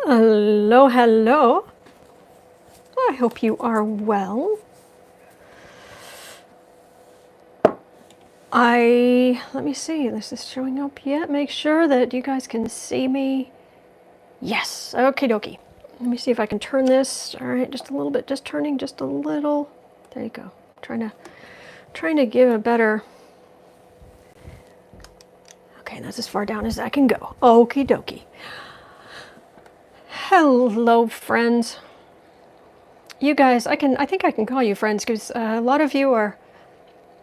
Hello, hello. I hope you are well. Let me see, is this showing up yet? Make sure that you guys can see me. Yes, okie dokie. Let me see if I can turn this. All right, just a little bit, just turning just a little. There you go. Trying to give a better. Okay, that's as far down as I can go. Okie dokie. Hello, friends. You guys, I think I can call you friends because a lot of you are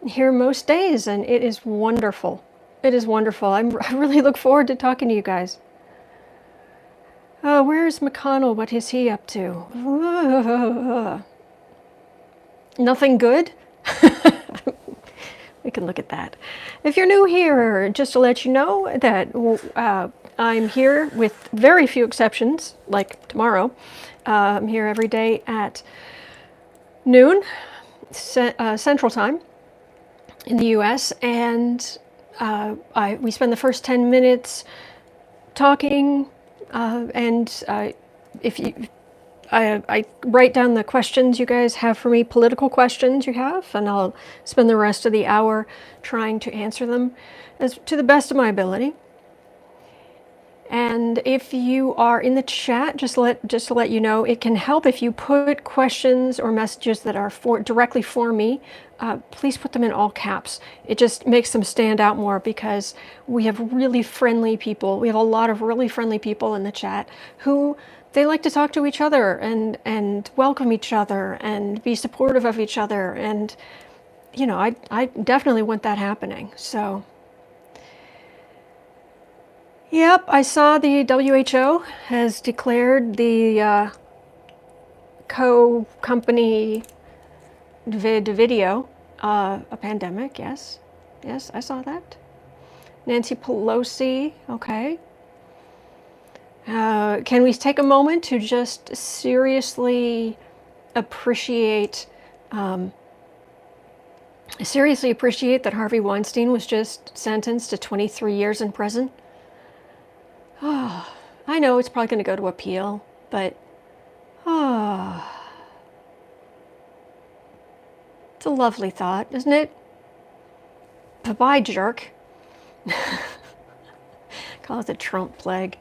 here most days, and it is wonderful. It is wonderful. I really look forward to talking to you guys. Where's McConnell? What is he up to? Nothing good? We can look at that. If you're new here, just to let you know that I'm here with very few exceptions, like tomorrow. I'm here every day at noon Central Time in the US, and we spend the first 10 minutes talking, and if you, I write down the questions you guys have for me, political questions you have, and I'll spend the rest of the hour trying to answer them to the best of my ability. And if you are in the chat, just to let you know, it can help if you put questions or messages that are directly for me. Please put them in all caps. It just makes them stand out more because we have really friendly people. We have a lot of really friendly people in the chat who they like to talk to each other and welcome each other and be supportive of each other. And, you know, I definitely want that happening. So. Yep, I saw the WHO has declared the company video a pandemic. Yes, I saw that. Nancy Pelosi, okay. Can we take a moment to just seriously appreciate that Harvey Weinstein was just sentenced to 23 years in prison? Oh, I know it's probably going to go to appeal, but it's a lovely thought, isn't it? Bye-bye, jerk. Call it the Trump plague.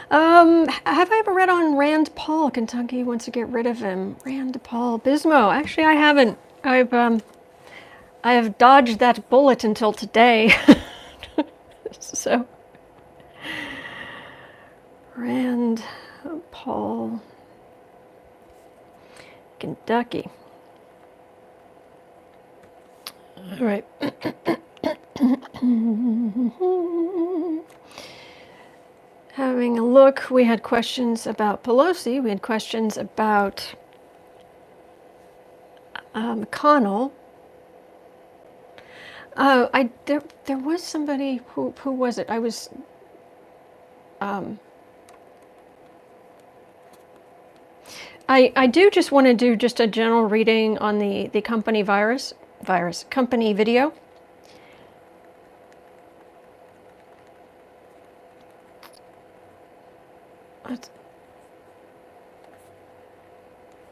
Have I ever read on Rand Paul? Kentucky wants to get rid of him. Rand Paul. Bismo. Actually, I haven't. I have dodged that bullet until today. So. Rand Paul, Kentucky. All right. Having a look, we had questions about Pelosi. We had questions about McConnell. There was somebody who was it? I was. I do just want to do just a general reading on the company company video.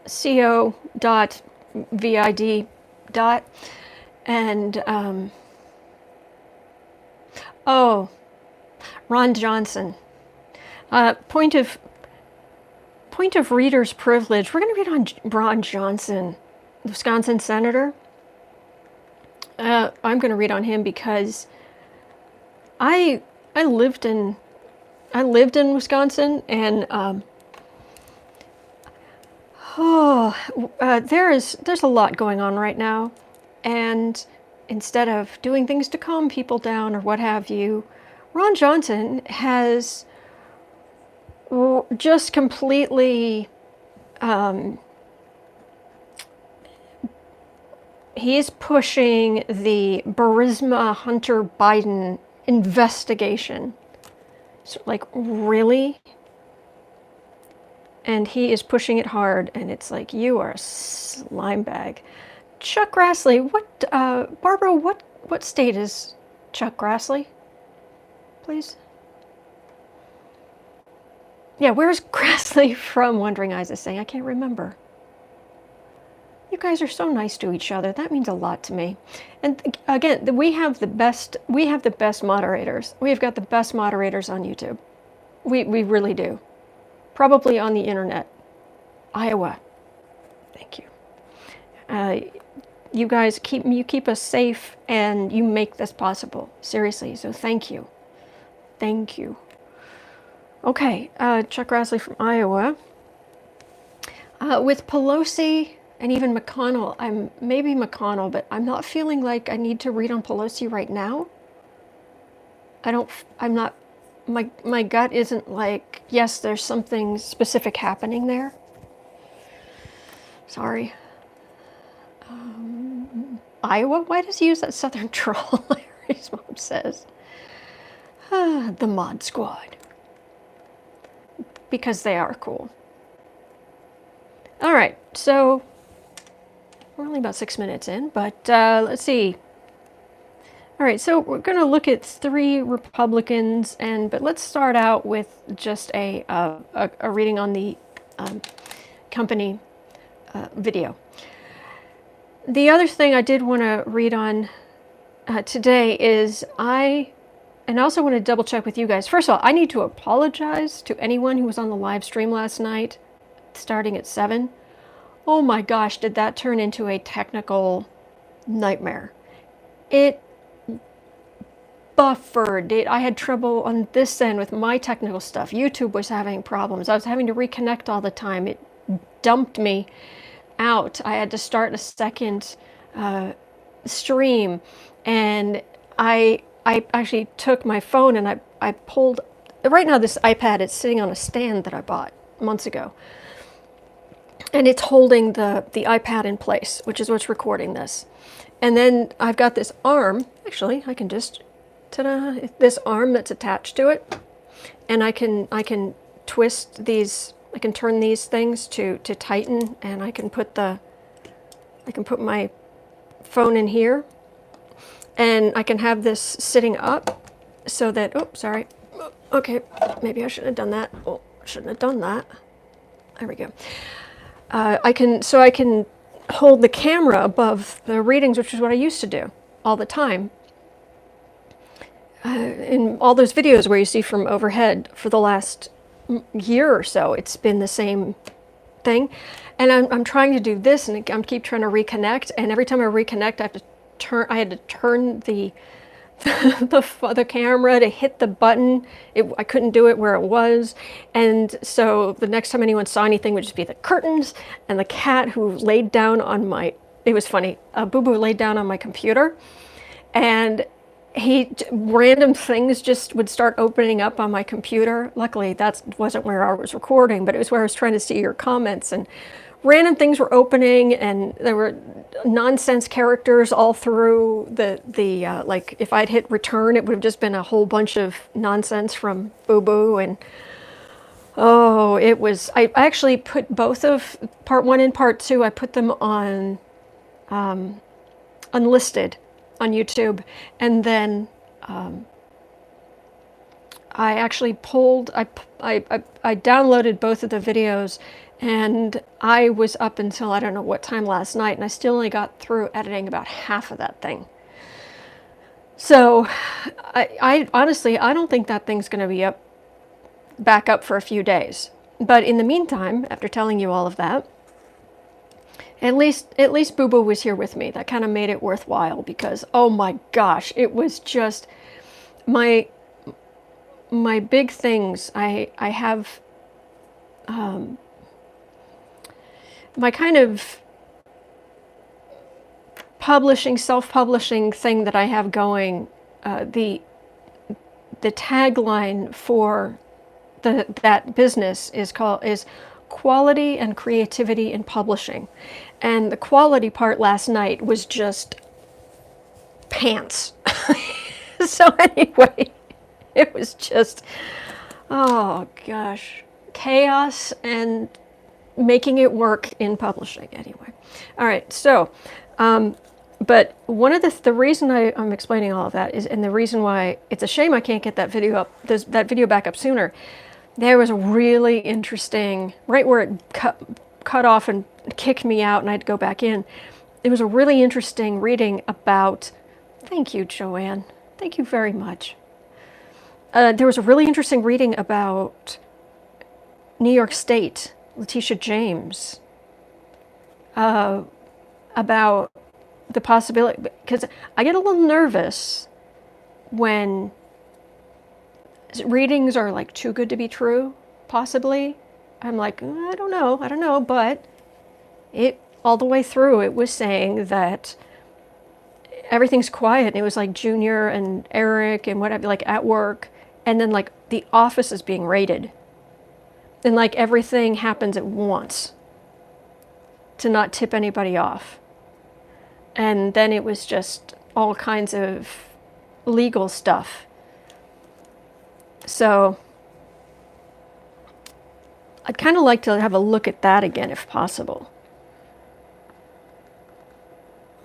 co.vid. And Ron Johnson. Point of reader's privilege. We're going to read on Ron Johnson, Wisconsin senator. I'm going to read on him because I lived in Wisconsin, and there's a lot going on right now, and instead of doing things to calm people down or what have you, Ron Johnson has just completely he's pushing the Burisma Hunter Biden investigation. So, like, really? And he is pushing it hard, and it's like, you are a slime bag. Chuck Grassley, Barbara, what state is Chuck Grassley? Please? Yeah, where's Grassley from? Wondering Eyes is saying, I can't remember. You guys are so nice to each other. That means a lot to me. And again, we have the best moderators. We've got the best moderators on YouTube. We really do. Probably on the internet. Iowa. Thank you. You guys keep us safe, and you make this possible. Seriously, so thank you. Thank you. Okay, Chuck Grassley from Iowa. With Pelosi and even McConnell, maybe McConnell, but I'm not feeling like I need to read on Pelosi right now. My gut isn't like, yes, there's something specific happening there. Sorry. Iowa? Why does he use that southern drawl? His mom says. The Mod Squad. Because they are cool. All right, so we're only about 6 minutes in, but let's see. All right, so we're going to look at 3 Republicans, but let's start out with just a reading on the company video. The other thing I did want to read on today is I also want to double check with you guys. First of all, I need to apologize to anyone who was on the live stream last night, starting at 7. Oh my gosh, did that turn into a technical nightmare. It buffered. I had trouble on this end with my technical stuff. YouTube was having problems. I was having to reconnect all the time. It dumped me out. I had to start a second stream, and I actually took my phone and I pulled, right now this iPad is sitting on a stand that I bought months ago, and it's holding the iPad in place, which is what's recording this. And then I've got this arm, actually I can just, ta-da, this arm that's attached to it, and I can twist these, I can turn these things to tighten, and I can put my phone in here, and I can have this sitting up so that, oh, sorry. Okay, maybe I shouldn't have done that. Oh, shouldn't have done that. There we go. I can hold the camera above the readings, which is what I used to do all the time. In all those videos where you see from overhead for the last year or so, it's been the same thing. And I'm trying to do this, and I keep trying to reconnect, and every time I reconnect, I had to turn the camera to hit the button. I couldn't do it where it was, and so the next time anyone saw anything would just be the curtains and the cat who laid down on my, it was funny, Boo Boo laid down on my computer, and random things just would start opening up on my computer. Luckily that wasn't where I was recording, but it was where I was trying to see your comments, and random things were opening, and there were nonsense characters all through the like if I'd hit return, it would have just been a whole bunch of nonsense from Boo Boo. And oh, it was, I actually put both of part 1 and part 2, I put them on unlisted on YouTube, and then I actually pulled, I downloaded both of the videos, and I was up until I don't know what time last night, and I still only got through editing about half of that thing. So I honestly, I don't think that thing's going to be back up for a few days. But in the meantime, after telling you all of that, at least Boo Boo was here with me. That kind of made it worthwhile, because oh my gosh, it was just my big things. I have my kind of self-publishing thing that I have going. The tagline for that business is quality and creativity in publishing. And the quality part last night was just pants. So anyway, it was just, oh gosh, chaos and making it work in publishing anyway. All right, so, but one of the reason I'm explaining all of that is, and the reason why it's a shame I can't get that video back up sooner. there was a really interesting, right where it cut off and kicked me out and I had to go back in. It was a really interesting reading about, thank you, Joanne. Thank you very much. There was a really interesting reading about New York State, Letitia James, about the possibility, because I get a little nervous when readings are like too good to be true, possibly. I'm like, I don't know, but it all the way through it was saying that everything's quiet, and it was like Junior and Eric and whatever, like at work, and then like the office is being raided, and like everything happens at once to not tip anybody off. And then it was just all kinds of legal stuff. So I'd kind of like to have a look at that again if possible.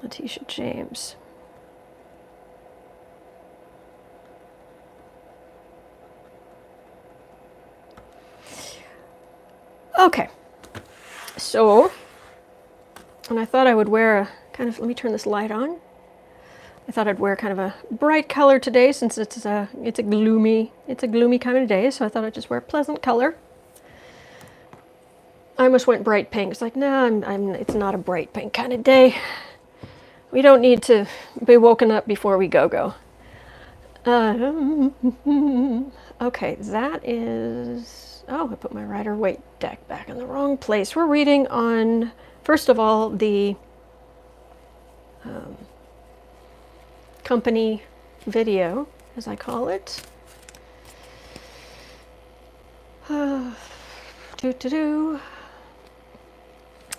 Letitia James. Okay, so, and I thought I would wear a kind of, let me turn this light on. I thought I'd wear kind of a bright color today since it's a gloomy kind of day, so I thought I'd just wear a pleasant color. I almost went bright pink. It's like, no, it's not a bright pink kind of day. We don't need to be woken up before we go. Okay, that is, oh, I put my Rider-Waite deck back in the wrong place. We're reading on, first of all, the company video, as I call it.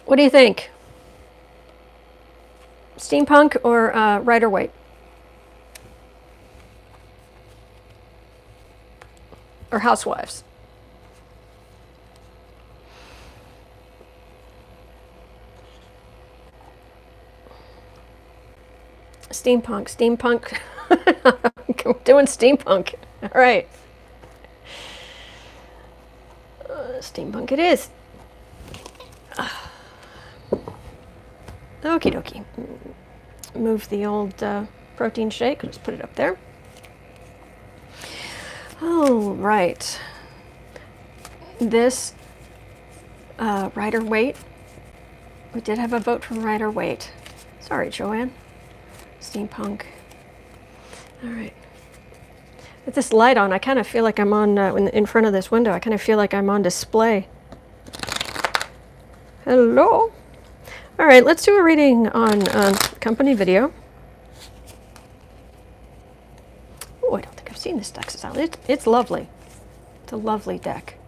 What do you think? Steampunk or Rider-Waite? Or Housewives? Steampunk. We're doing steampunk. All right. Steampunk it is. Okie dokie. Move the old protein shake. Just put it up there. All right. This Rider-Waite. We did have a vote from Rider-Waite. Sorry, Joanne. Steampunk. All right. With this light on, I kind of feel like I'm on, in front of this window, I kind of feel like I'm on display. Hello. All right, let's do a reading on company video. Oh, I don't think I've seen this deck. It's lovely. It's a lovely deck.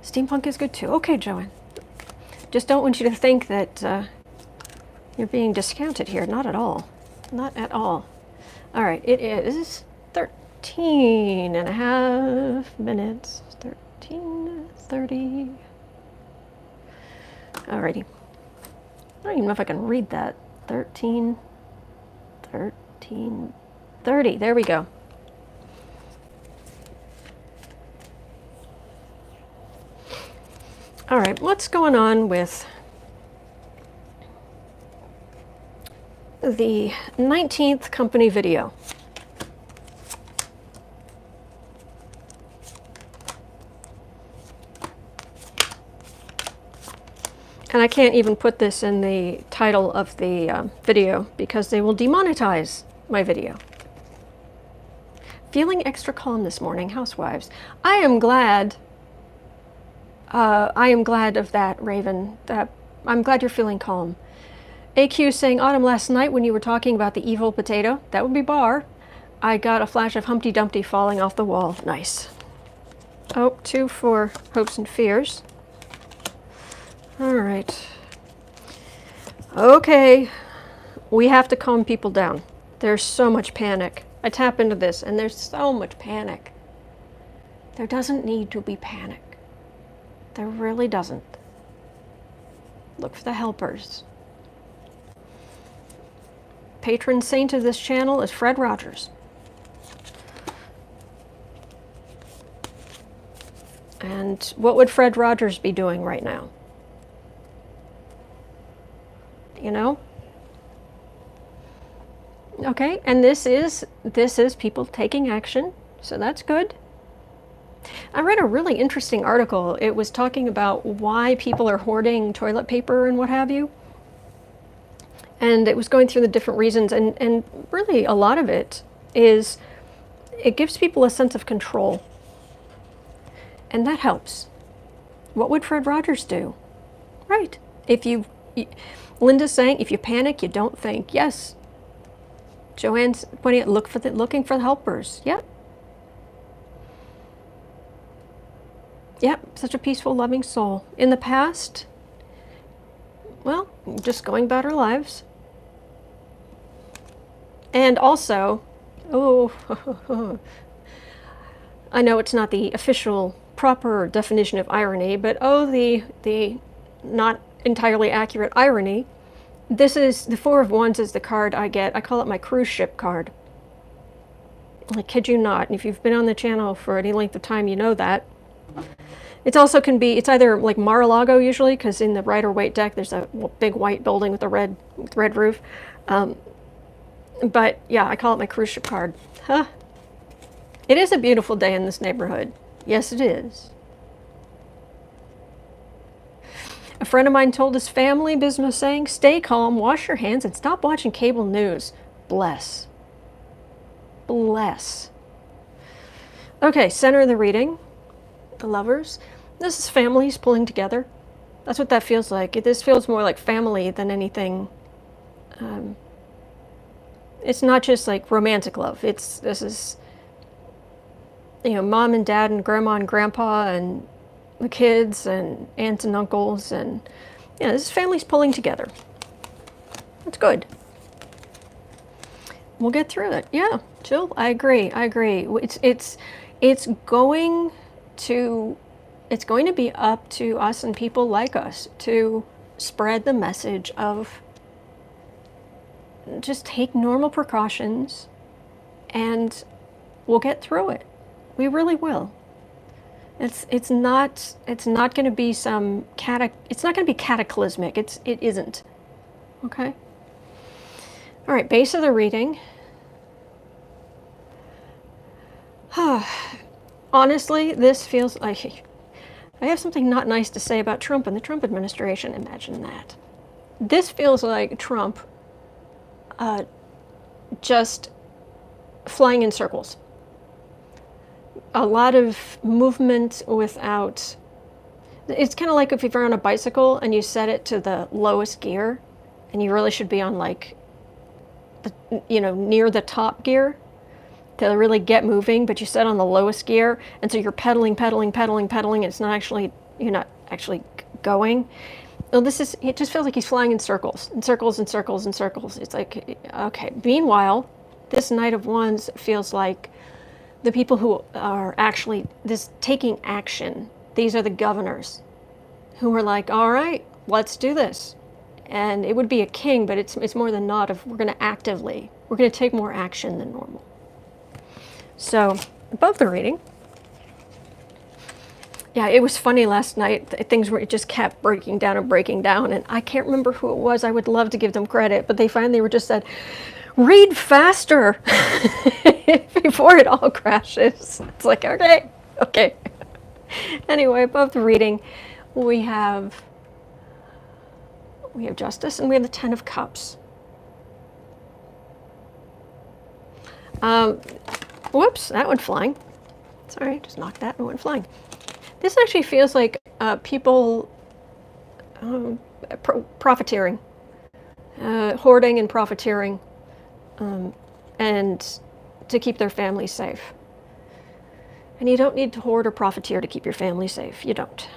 Steampunk is good too. Okay, Joanne. Just don't want you to think that you're being discounted here. Not at all. Not at all. All right, it is 13 and a half minutes. 13:30. Alrighty. I don't even know if I can read that. 13:30. There we go. All right, what's going on with the 19th company video? And I can't even put this in the title of the video because they will demonetize my video. Feeling extra calm this morning, housewives. I am glad of that, Raven. I'm glad you're feeling calm. AQ saying, Autumn, last night when you were talking about the evil potato, that would be Bar, I got a flash of Humpty Dumpty falling off the wall. Nice. Oh, 2 for Hopes and Fears. All right. Okay. We have to calm people down. There's so much panic. I tap into this and there's so much panic. There doesn't need to be panic. There really doesn't. Look for the helpers. Patron saint of this channel is Fred Rogers. And what would Fred Rogers be doing right now? You know? Okay, and this is people taking action, so that's good. I read a really interesting article. It was talking about why people are hoarding toilet paper and what have you. And it was going through the different reasons, and really a lot of it is it gives people a sense of control. And that helps. What would Fred Rogers do? Right. Linda's saying, if you panic, you don't think. Yes. Joanne's pointing at looking for the helpers. Yep. Yep. Such a peaceful, loving soul. In the past, well, just going about our lives. And also, I know it's not the official proper definition of irony, but the not entirely accurate irony. This is the Four of Wands is the card I get. I call it my cruise ship card. I kid you not. And if you've been on the channel for any length of time, you know that. It also can be, it's either like Mar-a-Lago usually, because in the Rider-Waite deck there's a big white building with a red roof. But yeah, I call it my cruise ship card. Huh. It is a beautiful day in this neighborhood. Yes, it is. A friend of mine told his family business saying, stay calm, wash your hands, and stop watching cable news. Bless. Bless. Okay, center of the reading. The Lovers. This is families pulling together. That's what that feels like. This feels more like family than anything. It's not just like romantic love. This is, you know, mom and dad and grandma and grandpa and the kids and aunts and uncles, and yeah, this is families pulling together. That's good. We'll get through it. Yeah, Jill, I agree. It's going to be up to us and people like us to spread the message of just take normal precautions and we'll get through it. We really will. It's not going to be some it's not going to be cataclysmic. It isn't. Okay? All right, base of the reading. Honestly, this feels like I have something not nice to say about Trump and the Trump administration. Imagine that. This feels like Trump just flying in circles. A lot of movement without... It's kind of like if you're on a bicycle and you set it to the lowest gear, and you really should be on like, near the top gear to really get moving, but you set on the lowest gear, and so you're pedaling, and it's not actually, you're not actually going. Well, it just feels like he's flying in circles. It's like, okay. Meanwhile, this Knight of Wands feels like the people who are actually taking action. These are the governors who are like, all right, let's do this. And it would be a king, but it's more the nod of we're going to take more action than normal. So, above the reading. Yeah, it was funny last night. It just kept breaking down, and I can't remember who it was. I would love to give them credit, but they finally just said, read faster before it all crashes. It's like, okay. Anyway, above the reading, we have Justice, and we have the Ten of Cups. Whoops, that went flying. Sorry, just knocked that and went flying. This actually feels like people profiteering, hoarding and profiteering, and to keep their families safe. And you don't need to hoard or profiteer to keep your family safe. You don't.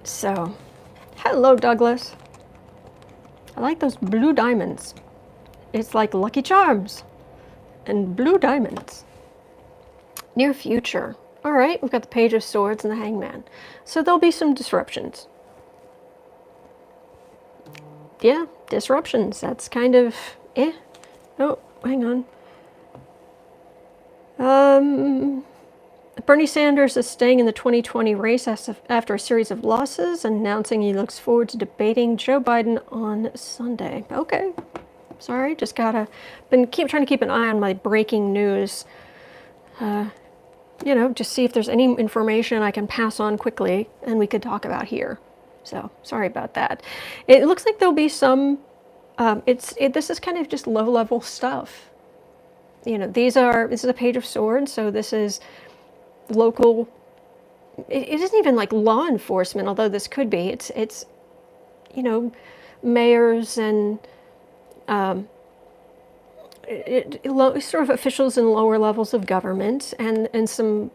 So, hello, Douglas. I like those blue diamonds. It's like Lucky Charms and blue diamonds. Near future. All right, we've got the Page of Swords and the Hangman. So there'll be some disruptions. Yeah, disruptions. That's kind of, Oh, hang on. Um, Bernie Sanders is staying in the 2020 race after a series of losses, announcing he looks forward to debating Joe Biden on Sunday. Okay. Sorry, just keep trying to keep an eye on my breaking news. Just see if there's any information I can pass on quickly and we could talk about here. So sorry about that. It looks like there'll be some. This is kind of just low-level stuff. This is a page of swords, so this is local. It isn't even like law enforcement, although this could be. It's mayors and sort of officials in lower levels of government, and some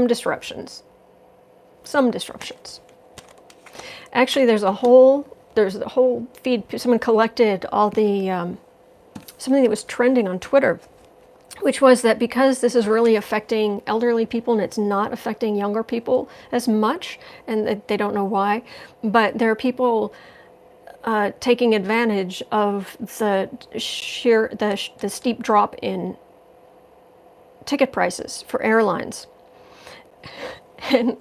disruptions. Some disruptions. Actually, there's a whole feed. Someone collected all the something that was trending on Twitter, which was that because this is really affecting elderly people and it's not affecting younger people as much, and they don't know why, but there are people taking advantage of the steep drop in ticket prices for airlines. And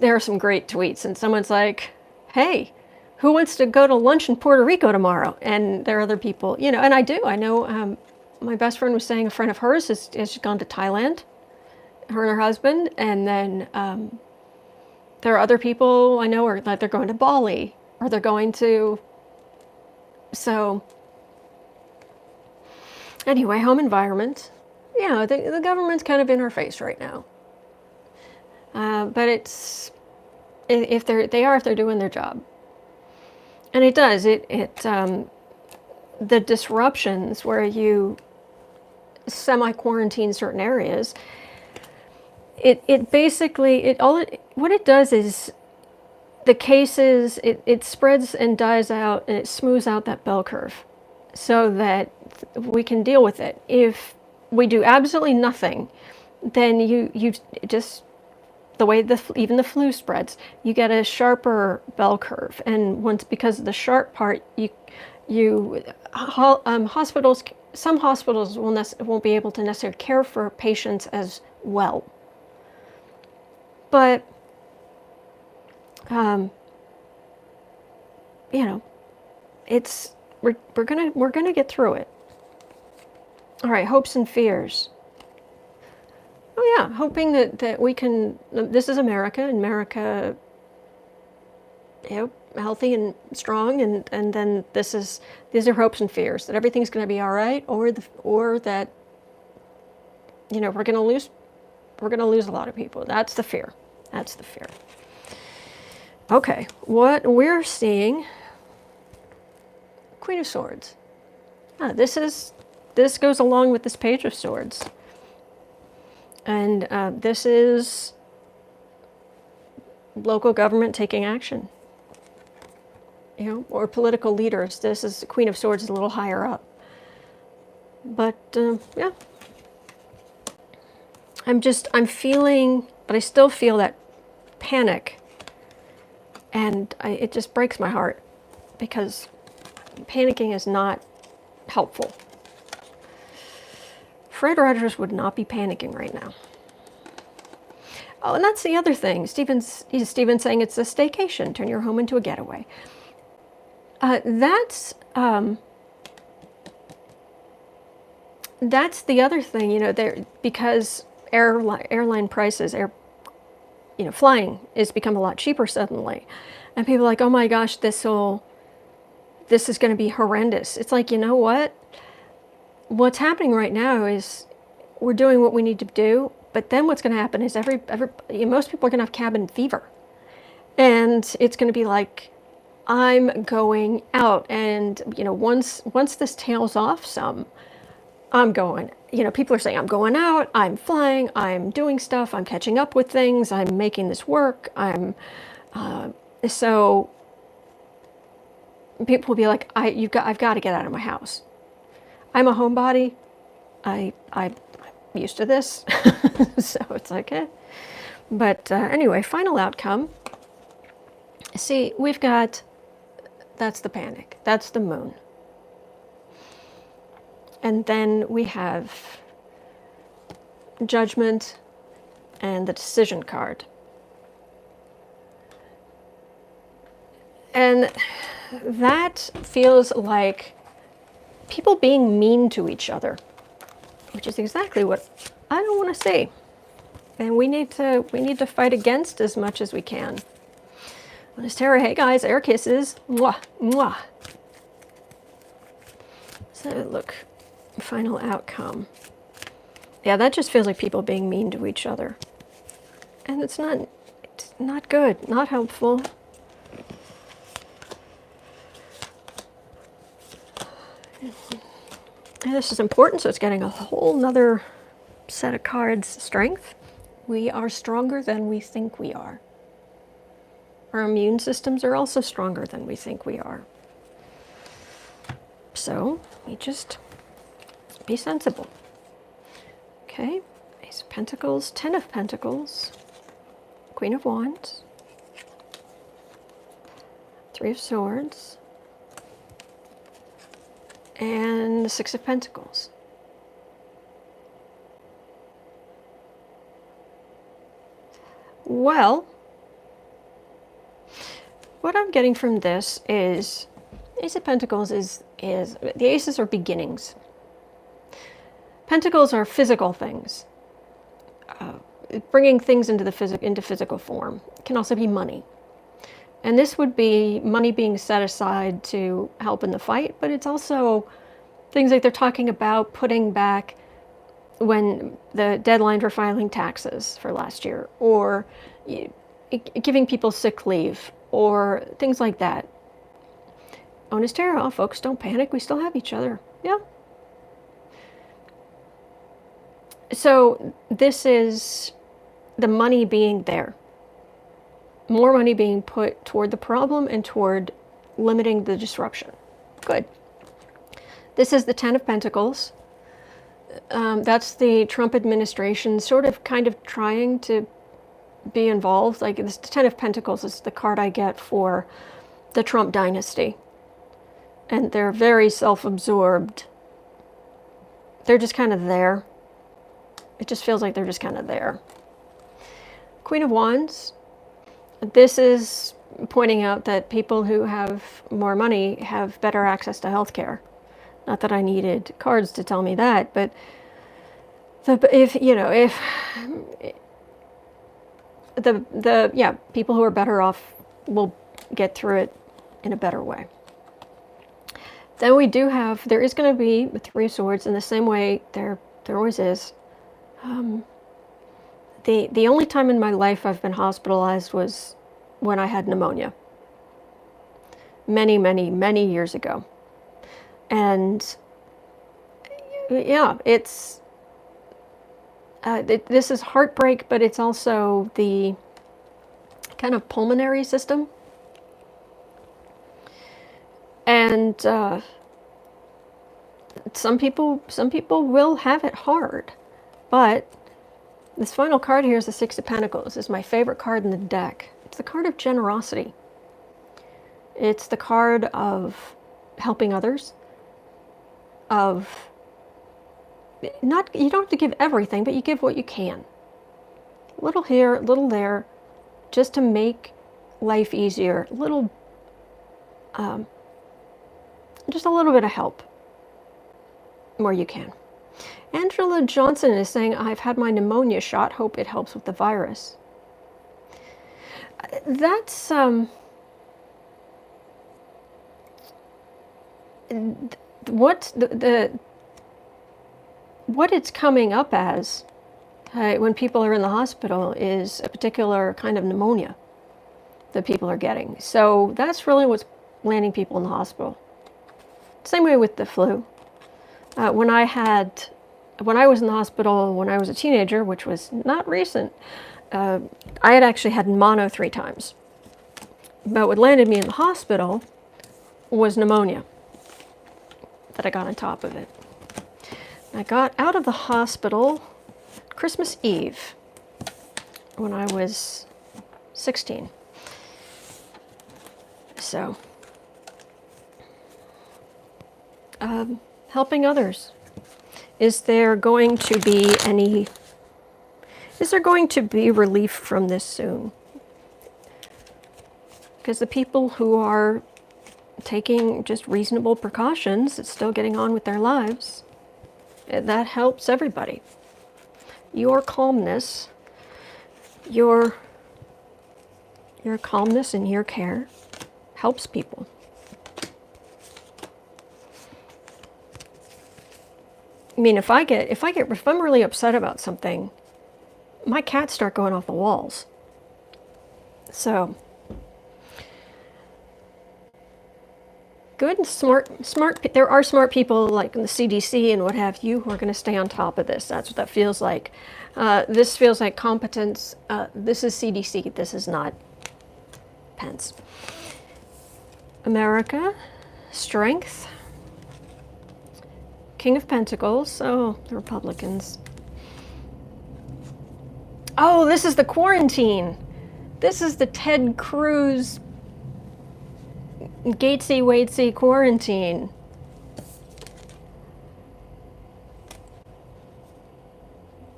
there are some great tweets, and someone's like, hey, who wants to go to lunch in Puerto Rico tomorrow? And there are other people, and I know my best friend was saying a friend of hers has gone to Thailand, her and her husband, and then there are other people I know that they're going to Bali, or they're going to, so anyway, home environment. The government's kind of in our face right now. But if they're doing their job. And it does, the disruptions where you semi-quarantine certain areas, what it does is the cases, it spreads and dies out, and it smooths out that bell curve so that we can deal with it. If we do absolutely nothing, then you just, the way even the flu spreads, you get a sharper bell curve, and because of the sharp part, hospitals, some hospitals won't be able to necessarily care for patients as well. But we're gonna get through it. All right, hopes and fears. Oh yeah, hoping that we can. This is America, healthy and strong, and then these are hopes and fears that everything's going to be all right, or that we're going to lose a lot of people. That's the fear. Okay, what we're seeing. Queen of Swords. This goes along with this Page of Swords. And this is local government taking action, or political leaders. This is Queen of Swords is a little higher up. But yeah, I'm feeling, but I still feel that panic, and it just breaks my heart because panicking is not helpful. Fred Rogers would not be panicking right now. Oh, and that's the other thing. Steven's saying it's a staycation. Turn your home into a getaway. That's the other thing. Because airline prices, flying has become a lot cheaper suddenly, and people are like, oh my gosh, this is going to be horrendous. It's like, you know what? What's happening right now is we're doing what we need to do, but then what's going to happen is most people are going to have cabin fever, and it's going to be like, I'm going out, and once this tails off some, I'm going. People are saying I'm going out, I'm flying, I'm doing stuff, I'm catching up with things, I'm making this work. So people will be like, I've got to get out of my house. I'm a homebody. I'm used to this, so it's like, eh. But anyway, final outcome. See, we've got, that's the panic. That's the moon. And then we have Judgment, and the Decision card. And that feels like people being mean to each other, which is exactly what I don't want to see. And we need to fight against as much as we can. Honest Terror, hey guys, air kisses. Mwah, mwah. So look, final outcome. Yeah, that just feels like people being mean to each other. And it's not good, not helpful. And this is important, so it's getting a whole nother set of cards. Strength. We are stronger than we think we are. Our immune systems are also stronger than we think we are. So we just be sensible. Okay, Ace of Pentacles, Ten of Pentacles, Queen of Wands, Three of Swords, and the Six of Pentacles. Well, what I'm getting from this is Ace of Pentacles is the aces are beginnings. Pentacles are physical things, bringing things into physical form. It can also be money. And this would be money being set aside to help in the fight, but it's also things like they're talking about putting back when the deadline for filing taxes for last year, or giving people sick leave, or things like that. Honest Terror, oh, folks, don't panic. We still have each other. Yeah. So this is the money being there. More money being put toward the problem and toward limiting the disruption. Good. This is the Ten of Pentacles. That's the Trump administration sort of kind of trying to be involved. Like this, the Ten of Pentacles is the card I get for the Trump dynasty. And they're very self-absorbed. They're just kind of there. It just feels like they're just kind of there. Queen of Wands. This is pointing out that people who have more money have better access to healthcare. Not that I needed cards to tell me that, but people who are better off will get through it in a better way. Then we do have, there is going to be the Three of Swords in the same way there always is. The only time in my life I've been hospitalized was when I had pneumonia. Many, many, many years ago. And yeah, it's this is heartbreak, but it's also the kind of pulmonary system. And some people will have it hard, but this final card here is the Six of Pentacles. It's my favorite card in the deck. It's the card of generosity. It's the card of helping others, of you don't have to give everything, but you give what you can. A little here, a little there, just to make life easier. Just a little bit of help where you can. Angela Johnson is saying, I've had my pneumonia shot. Hope it helps with the virus. That's what it's coming up as when people are in the hospital is a particular kind of pneumonia that people are getting. So that's really what's landing people in the hospital. Same way with the flu. When I was in the hospital when I was a teenager, which was not recent, I had actually had mono 3 times. But what landed me in the hospital was pneumonia that I got on top of it. I got out of the hospital Christmas Eve when I was 16. So, helping others. Is there going to be any Is there going to be relief from this soon? Because the people who are taking just reasonable precautions and still getting on with their lives, that helps everybody. Your calmness, your calmness and your care helps people. I mean, if I'm really upset about something, my cats start going off the walls. So, good and smart. There are smart people like in the CDC and what have you who are going to stay on top of this. That's what that feels like. This feels like competence. This is CDC. This is not Pence. America, strength. King of Pentacles. Oh, the Republicans. Oh, this is the quarantine. This is the Ted Cruz Gatesy Wadesy quarantine.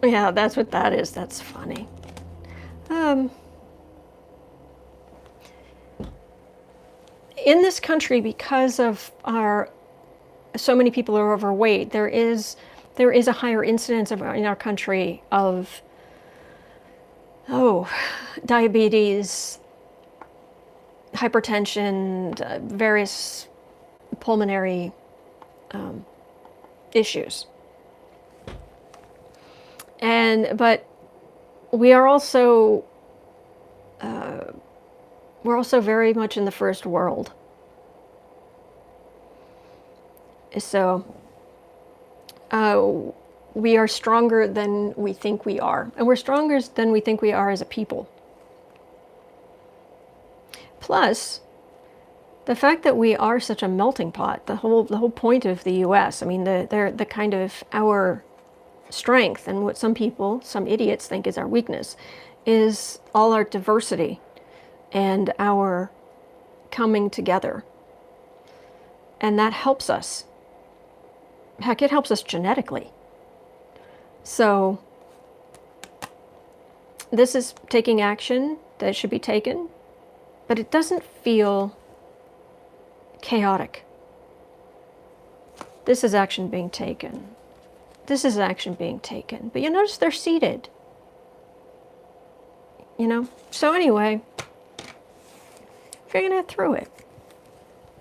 Yeah, that's what that is. That's funny. In this country, because of so many people are overweight, there is a higher incidence in our country of diabetes, hypertension, various pulmonary issues. But we are also we're also very much in the first world. So we are stronger than we think we are, and we're stronger than we think we are as a people. Plus, the fact that we are such a melting pot, the whole point of the U.S. I mean, the kind of our strength and what some idiots think is our weakness, is all our diversity and our coming together, and that helps us. Heck, it helps us genetically. So this is taking action that should be taken, but it doesn't feel chaotic. This is action being taken. This is action being taken. But you notice they're seated. You know? So anyway, figuring it through it.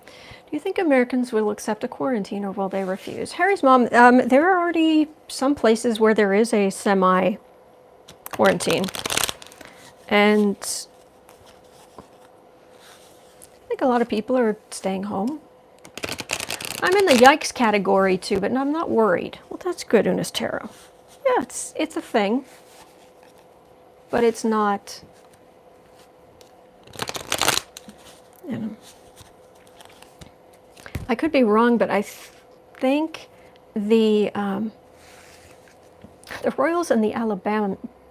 Do you think Americans will accept a quarantine or will they refuse? Harry's mom, there are already some places where there is a semi-quarantine. And I think a lot of people are staying home. I'm in the yikes category too, but I'm not worried. Well, that's good, Unis Tarot. Yeah, it's a thing. But it's not, you know. I could be wrong, but I think the Royals and the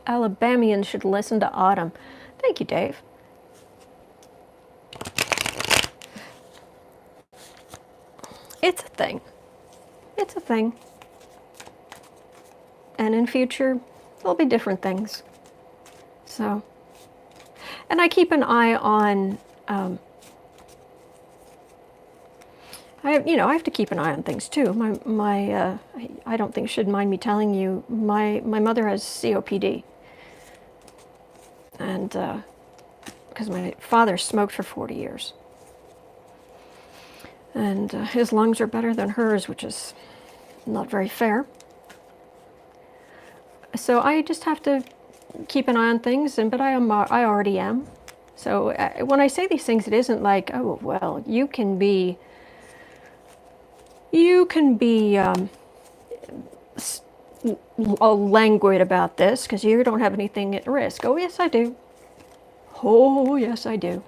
Alabamians should listen to Autumn. Thank you, Dave. It's a thing. It's a thing. And in future, there'll be different things. So, and I keep an eye on, I have to keep an eye on things too. I don't think you should mind me telling you, my mother has COPD. And, because my father smoked for 40 years. And his lungs are better than hers, which is not very fair. So I just have to keep an eye on things, but I already am. So when I say these things, it isn't like, oh, well, you can be languid about this because you don't have anything at risk. Oh, yes, I do. Oh, yes, I do.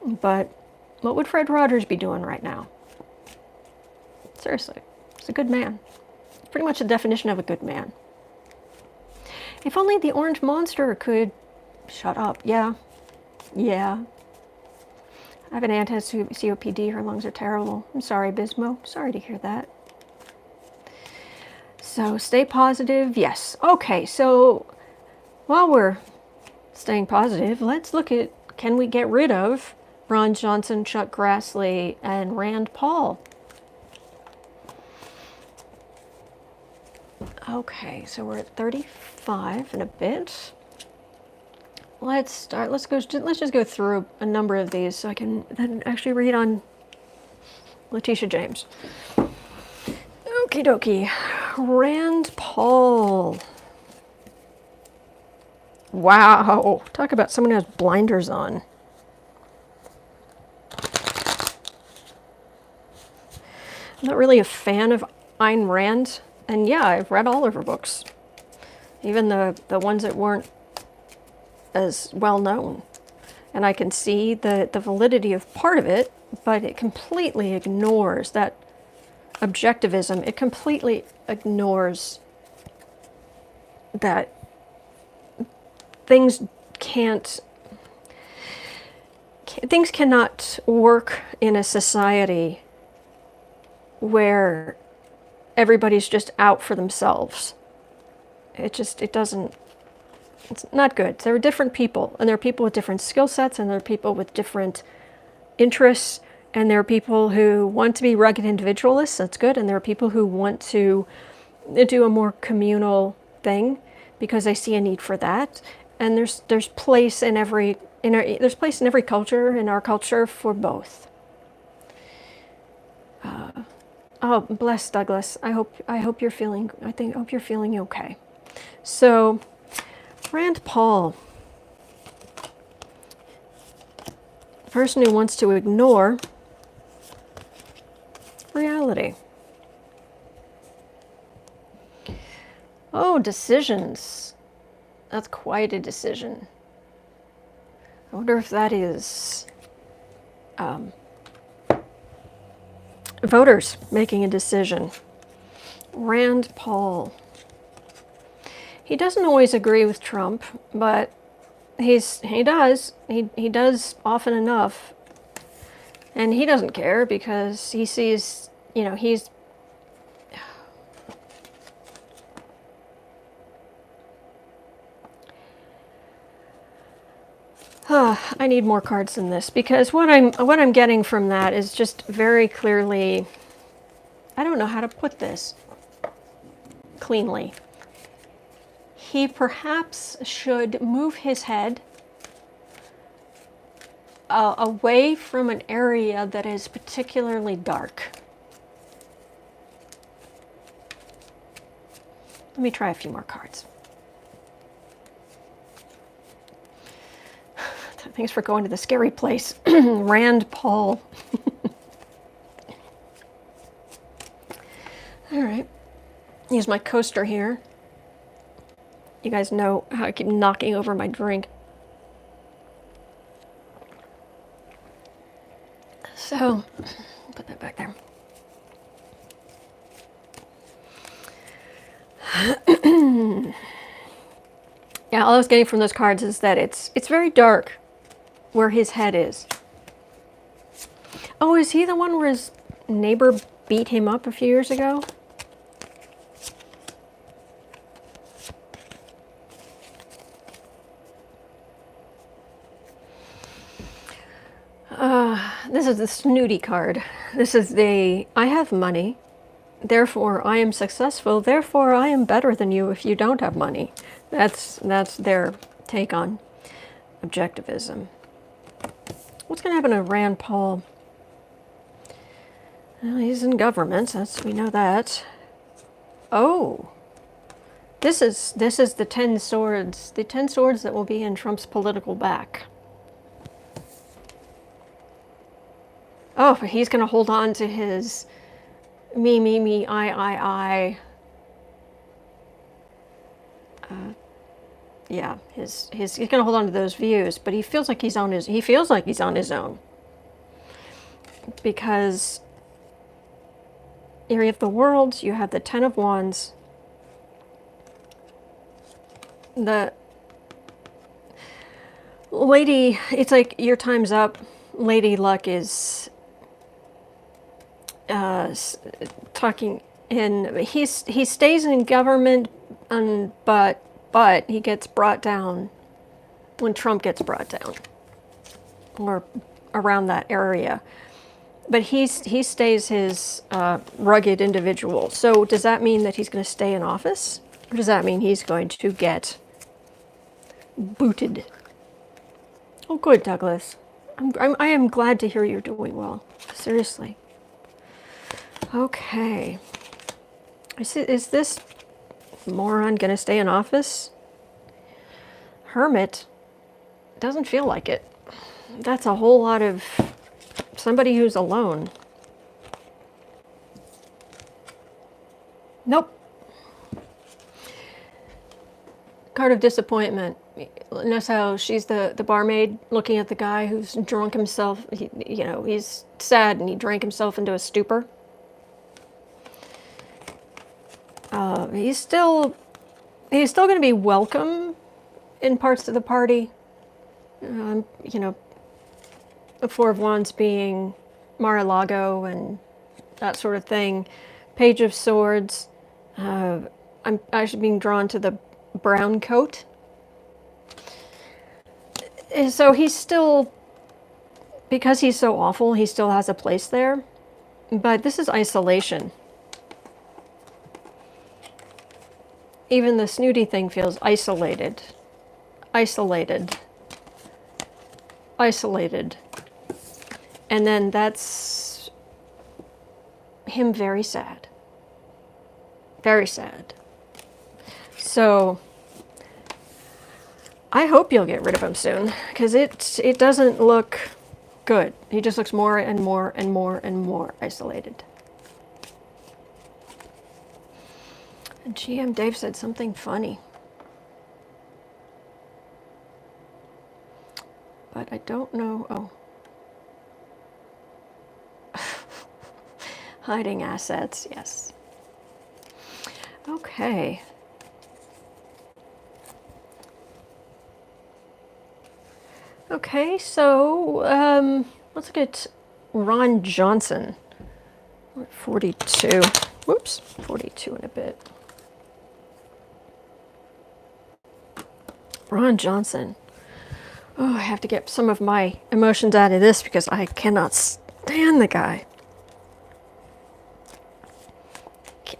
But what would Fred Rogers be doing right now? Seriously, he's a good man. Pretty much the definition of a good man. If only the orange monster could shut up. Yeah. Yeah. I have an aunt who has COPD. Her lungs are terrible. I'm sorry, Bismo. Sorry to hear that. So stay positive. Yes. Okay, so while we're staying positive, let's look at, can we get rid of Ron Johnson, Chuck Grassley, and Rand Paul? Okay, so we're at 35 and a bit. Let's start. Let's just go through a number of these so I can then actually read on Letitia James. Okie dokie. Rand Paul. Wow. Talk about someone who has blinders on. I'm not really a fan of Ayn Rand. And yeah, I've read all of her books. Even the ones that weren't as well known. And I can see the validity of part of it, but it completely ignores that objectivism. It completely ignores that things cannot work in a society where everybody's just out for themselves. It doesn't, it's not good. There are different people, and there are people with different skill sets, and there are people with different interests, and there are people who want to be rugged individualists, that's good, and there are people who want to do a more communal thing because they see a need for that. And there's place in every culture, in our culture, for both. Oh, bless Douglas. I hope you're feeling okay. So, Rand Paul, the person who wants to ignore reality. Oh, decisions. That's quite a decision. I wonder if that is voters making a decision. Rand Paul. He doesn't always agree with Trump, but he does often enough, and he doesn't care because he sees, he's. I need more cards than this, because what I'm getting from that is just very clearly, I don't know how to put this cleanly. He perhaps should move his head away from an area that is particularly dark. Let me try a few more cards. Thanks for going to the scary place. Rand Paul. All right. Use my coaster here. You guys know how I keep knocking over my drink. So, put that back there. Yeah, all I was getting from those cards is that it's very dark where his head is. Oh, is he the one where his neighbor beat him up a few years ago? This is the snooty card. This is the, I have money, therefore I am successful, therefore I am better than you if you don't have money. That's their take on objectivism. What's going to happen to Rand Paul? Well, he's in government, we know that. Oh, this is the 10 swords, the 10 swords that will be in Trump's political back. Oh, but he's going to hold on to his me, I. Yeah, he's going to hold on to those views, but he feels like he's on his own. Because you have the World, you have the 10 of Wands. The Lady, it's like your time's up. Lady Luck is talking, And he stays in government, but he gets brought down when Trump gets brought down, or around that area. But he stays his rugged individual. So does that mean that he's going to stay in office, or does that mean he's going to get booted? Oh, good, Douglas. I am glad to hear you're doing well. Seriously. Okay. Is this moron going to stay in office? Hermit? Doesn't feel like it. That's a whole lot of somebody who's alone. Nope. Card of disappointment. Notice how she's the barmaid looking at the guy who's drunk himself. He's sad and he drank himself into a stupor. He's still going to be welcome in parts of the party. The Four of Wands being Mar-a-Lago and that sort of thing. Page of Swords. I'm actually being drawn to the brown coat. So he's still, because he's so awful, he still has a place there. But this is isolation. Even the snooty thing feels isolated. Isolated. Isolated. And then that's him very sad. Very sad. So I hope you'll get rid of him soon, because it doesn't look good. He just looks more and more and more and more isolated. And GM Dave said something funny. But I don't know. Oh. Hiding assets, yes. Okay. Okay, so let's look at Ron Johnson. We're at 42. Whoops, 42 and a bit. Ron Johnson. Oh, I have to get some of my emotions out of this because I cannot stand the guy.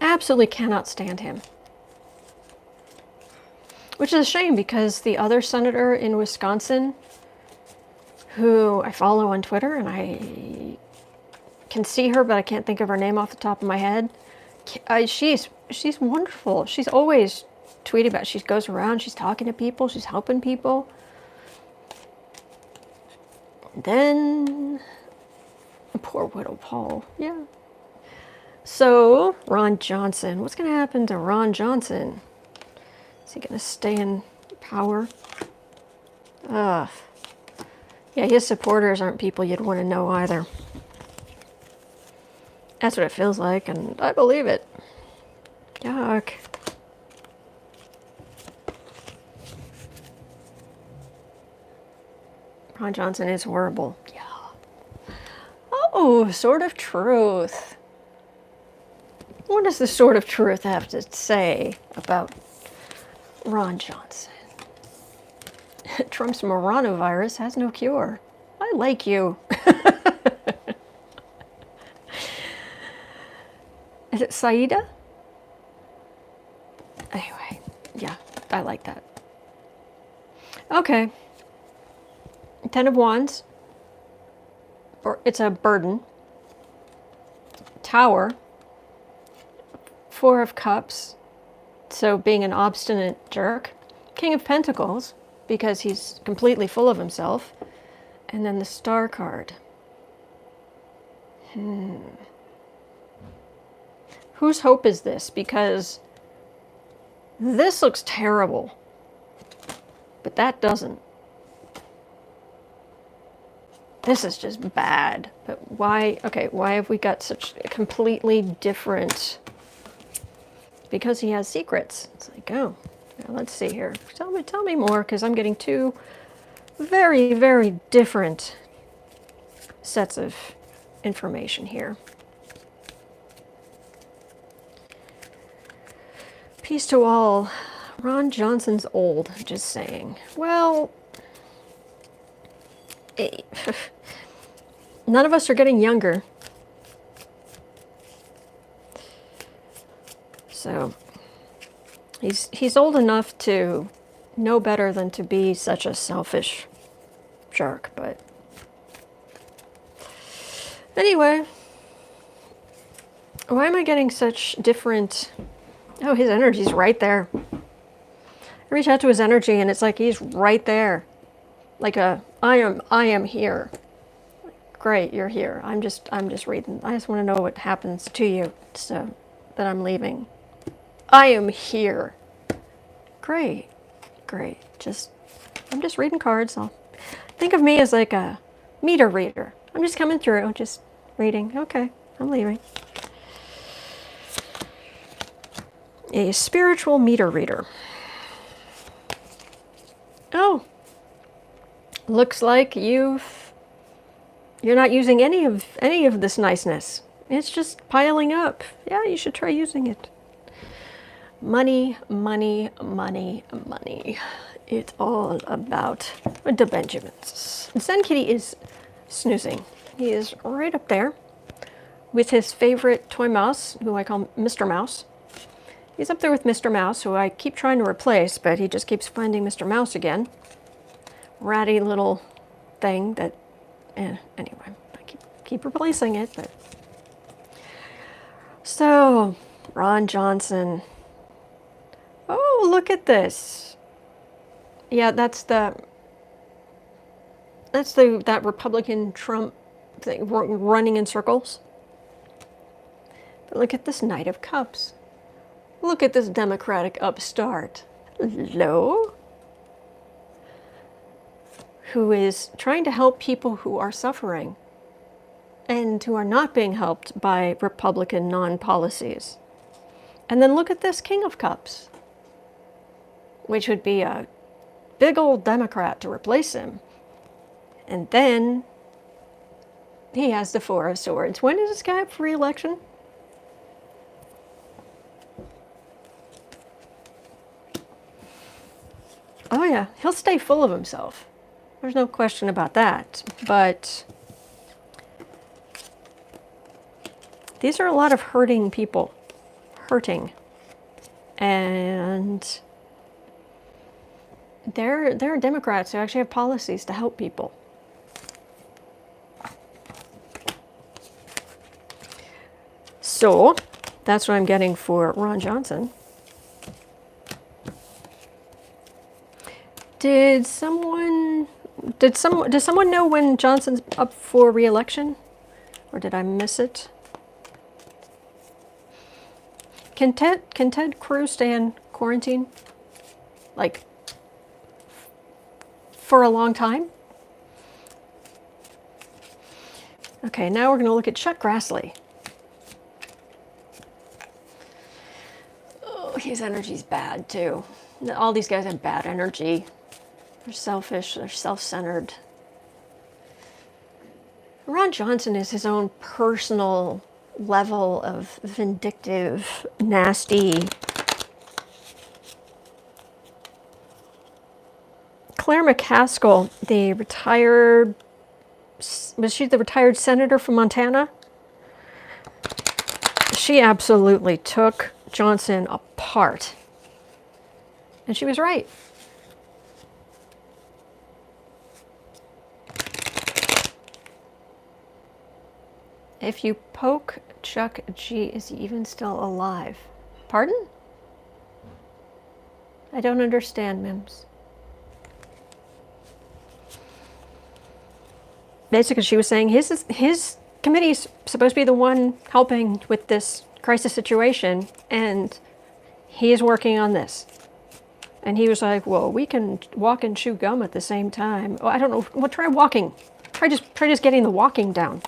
Absolutely cannot stand him. Which is a shame, because the other senator in Wisconsin, who I follow on Twitter, and I can see her, but I can't think of her name off the top of my head. She's wonderful. She's always tweeting about it. She goes around, she's talking to people, she's helping people. And then, poor Widow Paul, yeah. So, Ron Johnson. What's going to happen to Ron Johnson? Is he going to stay in power? Yeah, his supporters aren't people you'd want to know either. That's what it feels like, and I believe it. Yuck. Ron Johnson is horrible. Yeah. Oh, Sword of Truth. What does the Sword of Truth have to say about Ron Johnson? Trump's moranovirus has no cure. I like you. Is it Saida? Anyway, yeah, I like that. Okay. Ten of Wands. It's a burden. Tower. Four of Cups. So being an obstinate jerk. King of Pentacles, because he's completely full of himself. And then the Star card. Whose hope is this? Because this looks terrible, but that doesn't. This is just bad. But why? Okay, why have we got such a completely different? Because he has secrets. It's like, oh, now let's see here. Tell me more, because I'm getting two very, very different sets of information here. Peace to all. Ron Johnson's old, just saying. Well, none of us are getting younger. So, he's old enough to know better than to be such a selfish jerk, but anyway, why am I getting such different... Oh, his energy's right there. I reach out to his energy and it's like he's right there. Like I am here. Great, you're here. I'm just reading. I just want to know what happens to you so that I'm leaving. I am here. Great. I'm just reading cards. Think of me as like a meter reader. I'm just coming through, just reading. Okay, I'm leaving. A spiritual meter reader. Oh, looks like you're not using any of this niceness. It's just piling up. Yeah, you should try using it. Money. It's all about the Benjamins. Zen Kitty is snoozing. He is right up there with his favorite toy mouse, who I call Mr. Mouse. He's up there with Mr. Mouse, who I keep trying to replace, but he just keeps finding Mr. Mouse again. Ratty little thing that, anyway, I keep replacing it, but. So, Ron Johnson. Oh, look at this. Yeah, that's that Republican Trump thing running in circles. But look at this Knight of Cups. Look at this Democratic upstart. Hello? Who is trying to help people who are suffering and who are not being helped by Republican non-policies. And then look at this King of Cups, which would be a big old Democrat to replace him. And then he has the Four of Swords. When is this guy up for re-election? Oh yeah, he'll stay full of himself. There's no question about that. But these are a lot of hurting people. Hurting. And they're Democrats who actually have policies to help people. So, that's what I'm getting for Ron Johnson. Does someone know when Johnson's up for re-election? Or did I miss it? Can Ted Cruz stay in quarantine? Like, for a long time? Okay, now we're going to look at Chuck Grassley. Oh, his energy's bad, too. All these guys have bad energy. They're selfish, they're self-centered. Ron Johnson is his own personal level of vindictive, nasty. Claire McCaskill, was she the retired senator from Montana? She absolutely took Johnson apart. And she was right. If you poke Chuck G, is he even still alive? Pardon? I don't understand, Mims. Basically, she was saying his committee's supposed to be the one helping with this crisis situation, and he is working on this. And he was like, well, we can walk and chew gum at the same time. Oh, I don't know. Well, try walking. Try just getting the walking down.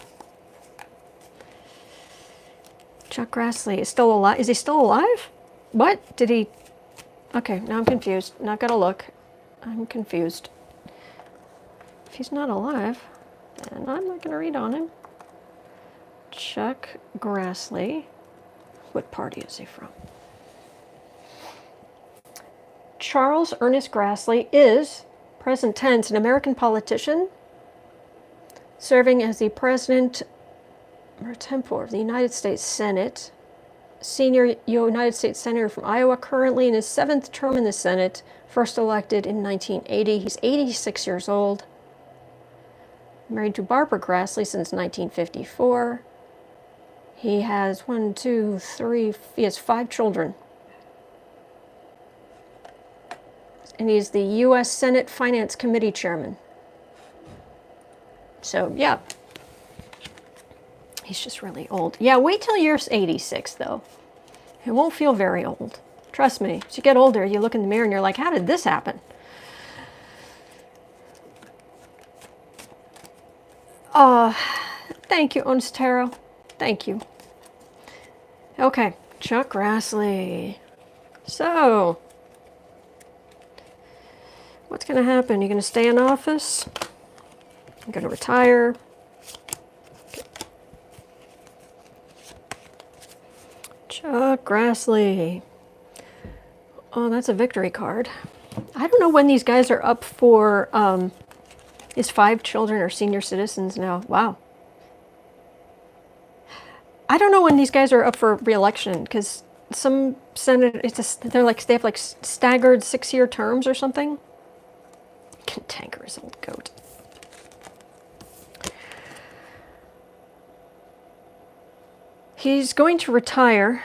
Chuck Grassley is still alive. Is he still alive? What? Did he? Okay, now I'm confused. Not gonna look. I'm confused. If he's not alive, then I'm not gonna read on him. Chuck Grassley. What party is he from? Charles Ernest Grassley is, present tense, an American politician serving as the president or tempor of the United States Senate, senior United States Senator from Iowa, currently in his 7th term in the Senate, first elected in 1980. He's 86 years old. Married to Barbara Grassley since 1954. He has he has 5 children. And he's the U.S. Senate Finance Committee Chairman. So, yeah. He's just really old. Yeah, wait till you're 86, though. It won't feel very old. Trust me. As you get older, you look in the mirror and you're like, how did this happen? Thank you, Honest Tarot. Thank you. Okay, Chuck Grassley. So, what's going to happen? You're going to stay in office? You're going to retire? Chuck Grassley. Oh, that's a victory card. I don't know when these guys are up for, his 5 children are senior citizens now. Wow. I don't know when these guys are up for re-election, because some senators, they have like staggered 6-year terms or something. Cantankerous old goat. He's going to retire.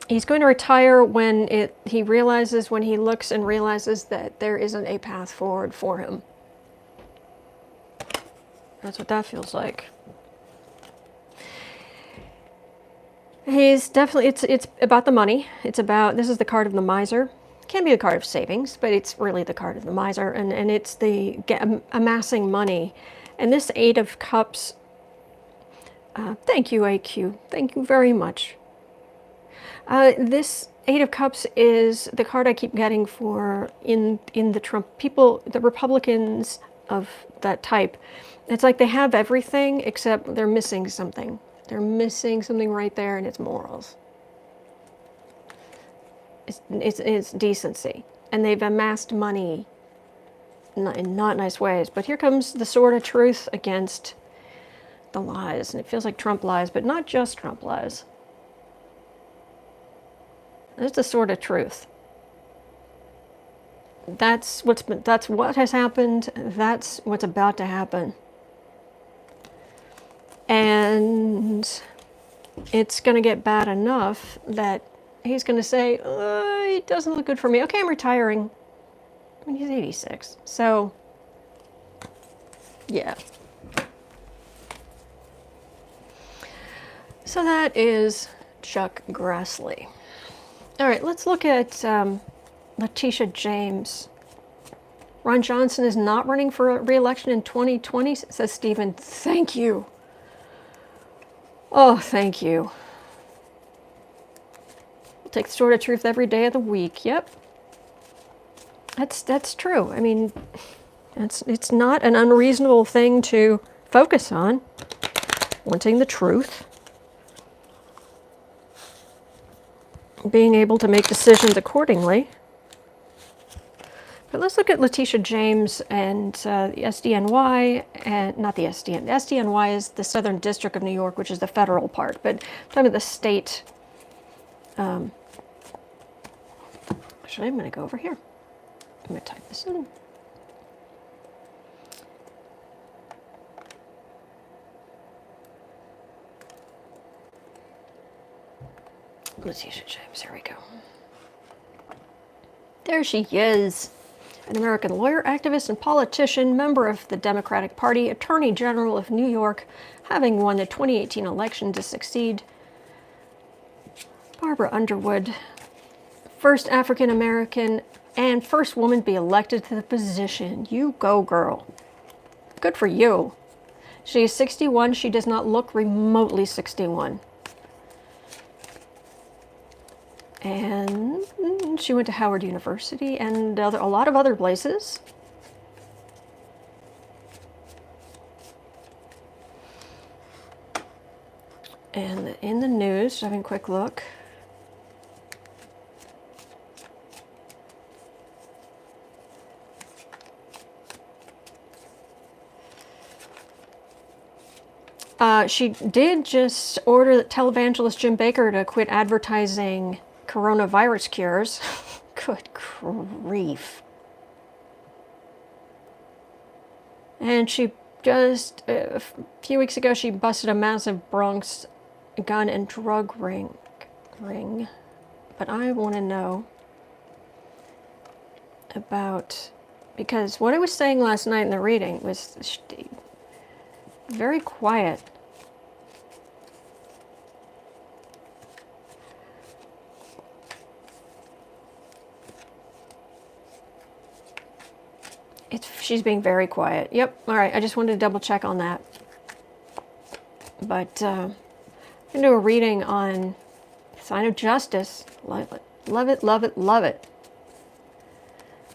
He's going to retire when he looks and realizes that there isn't a path forward for him. That's what that feels like. He's definitely, it's about the money. It's about, this is the card of the miser. It can be the card of savings, but it's really the card of the miser. And it's the amassing money. And this 8 of Cups, thank you, AQ. Thank you very much. This 8 of Cups is the card I keep getting for in the Trump people, the Republicans of that type. It's like they have everything except they're missing something. They're missing something right there, and it's morals. It's decency. And they've amassed money in not nice ways. But here comes the sword of truth against the lies. And it feels like Trump lies, but not just Trump lies. There's the sword of truth. That's what has happened. That's what's about to happen. And it's going to get bad enough that he's going to say, it doesn't look good for me. Okay, I'm retiring. I mean, he's 86. So, yeah. So that is Chuck Grassley. All right, let's look at Letitia James. Ron Johnson is not running for re-election in 2020, says Stephen. Thank you. Oh, thank you. We'll take the sword of truth every day of the week. Yep. That's true. I mean, it's not an unreasonable thing to focus on. Wanting the truth. Being able to make decisions accordingly. But let's look at Letitia James and the SDNY, and not the SDN. The SDNY is the Southern District of New York, which is the federal part, but I'm talking about the state. Actually, I'm going to go over here. I'm going to type this in. Letitia James, here we go. There she is. An American lawyer, activist, and politician, member of the Democratic Party, Attorney General of New York, having won the 2018 election to succeed Barbara Underwood, first African American and first woman to be elected to the position. You go, girl. Good for you. She is 61. She does not look remotely 61. And she went to Howard University and a lot of other places. And in the news, having a quick look. She did just order televangelist Jim Bakker to quit advertising coronavirus cures. Good grief. And she just, a few weeks ago, she busted a massive Bronx gun and drug ring. But I want to know about, because what I was saying last night in the reading was very quiet. She's being very quiet. Yep. All right. I just wanted to double check on that. But I'm going to do a reading on Sign of Justice. Love it. Love it. Love it. Love it.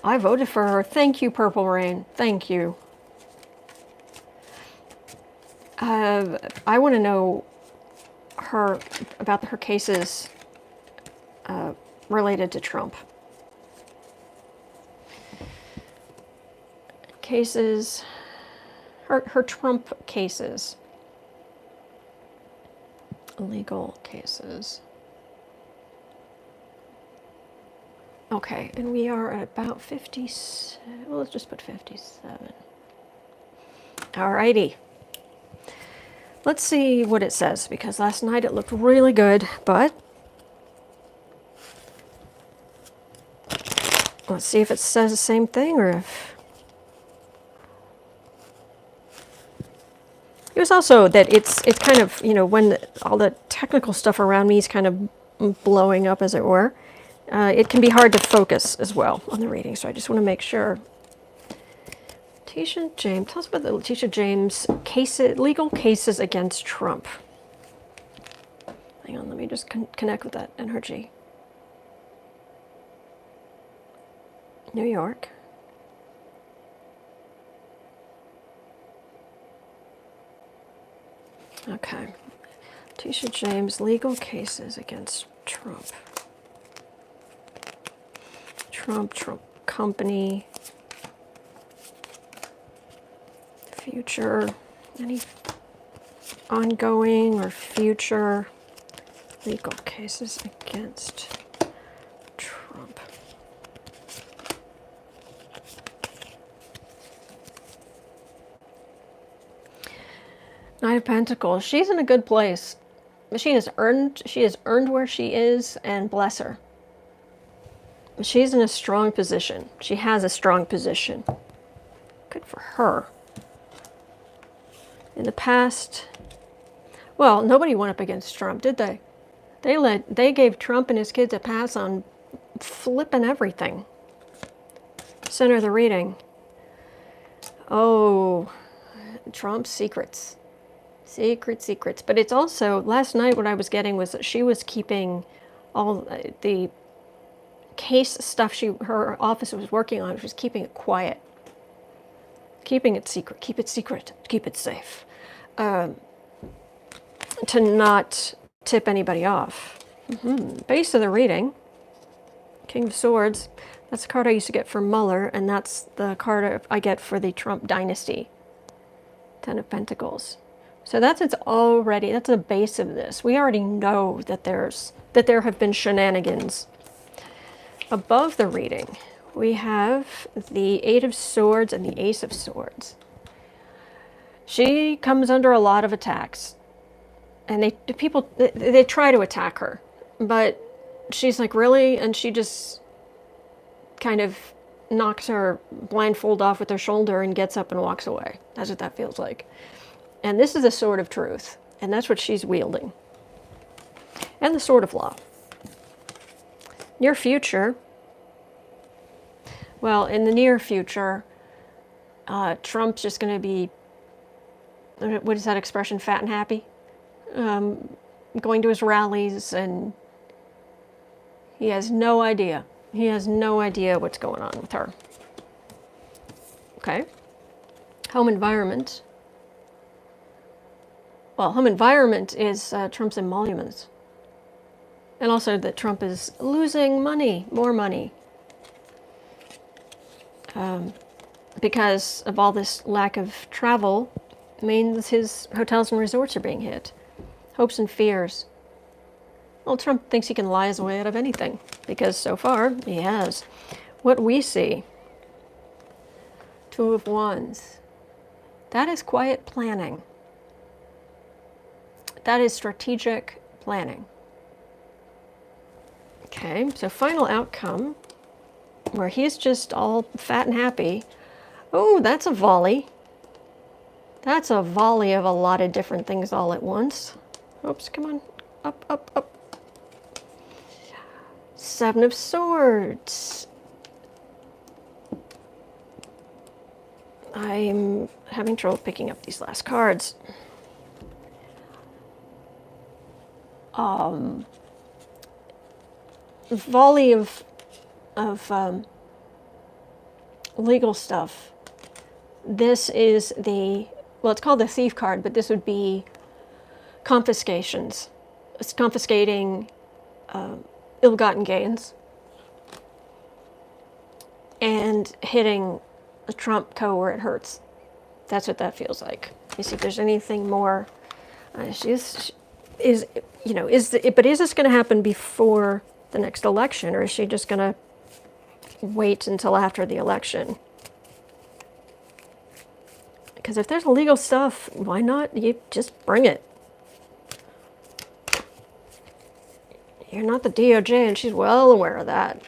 I voted for her. Thank you, Purple Rain. Thank you. I want to know about her cases related to Trump. Cases, her Trump cases, legal cases. Okay, and we are at about 57. Well, let's just put 57. Alrighty. Let's see what it says, because last night it looked really good, but let's see if it says the same thing or if. It was also that it's kind of, when all the technical stuff around me is kind of blowing up, as it were, it can be hard to focus as well on the reading. So I just want to make sure. Letitia James, tell us about the Letitia James legal cases against Trump. Hang on, let me just connect with that energy. New York. Okay. Letitia James, legal cases against Trump. Trump Company. Future. Any ongoing or future legal cases against Trump. Nine of Pentacles. She's in a good place. She has earned where she is, and bless her. She's in a strong position. She has a strong position. Good for her. In the past, well, nobody went up against Trump, did they? They gave Trump and his kids a pass on flipping everything. Center of the reading. Oh, Trump's secrets. Secrets. But it's also, last night what I was getting was that she was keeping all the case stuff her office was working on. She was keeping it quiet. Keeping it secret. Keep it secret. Keep it safe. To not tip anybody off. Base of the reading. King of Swords. That's the card I used to get for Mueller, and that's the card I get for the Trump dynasty. Ten of Pentacles. So that's the base of this. We already know that there have been shenanigans. Above the reading, we have the Eight of Swords and the Ace of Swords. She comes under a lot of attacks, and they try to attack her, but she's like, really? And she just kind of knocks her blindfold off with her shoulder and gets up and walks away. That's what that feels like. And this is the sword of truth, and that's what she's wielding. And the sword of law. Near future. Well, in the near future, Trump's just going to be, what is that expression, fat and happy? Going to his rallies, and he has no idea. He has no idea what's going on with her. Okay. Home environment. Well, home environment is Trump's emoluments. And also that Trump is losing money, more money. Because of all this lack of travel It means his hotels and resorts are being hit. Hopes and fears. Well, Trump thinks he can lie his way out of anything, because so far he has. What we see, Two of Wands, that is quiet planning. That is strategic planning. Okay, so final outcome, where he's just all fat and happy. Oh, that's a volley. That's a volley of a lot of different things all at once. Oops, come on. Up, up, up. Seven of Swords. I'm having trouble picking up these last cards. Volley of legal stuff. This is the, well, it's called the thief card, but this would be confiscations. It's confiscating ill-gotten gains and hitting the Trump co where it hurts. That's what that feels like. You see if there's anything more. But is this going to happen before the next election, or is she just going to wait until after the election? Because if there's legal stuff, why not? You just bring it. You're not the DOJ, and she's well aware of that.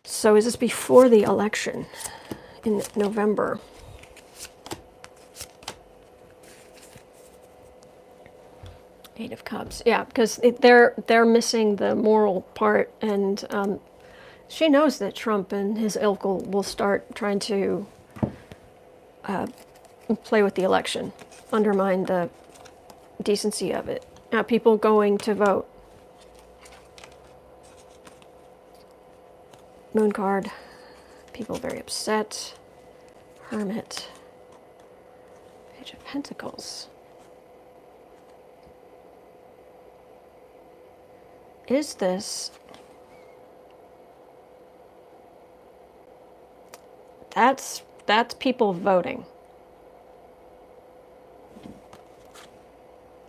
So is this before the election in November? Eight of Cups. Yeah, because they're missing the moral part, and she knows that Trump and his ilk will start trying to play with the election, undermine the decency of it. Now, people going to vote. Moon card. People very upset. Hermit. Page of Pentacles. Is this... That's people voting.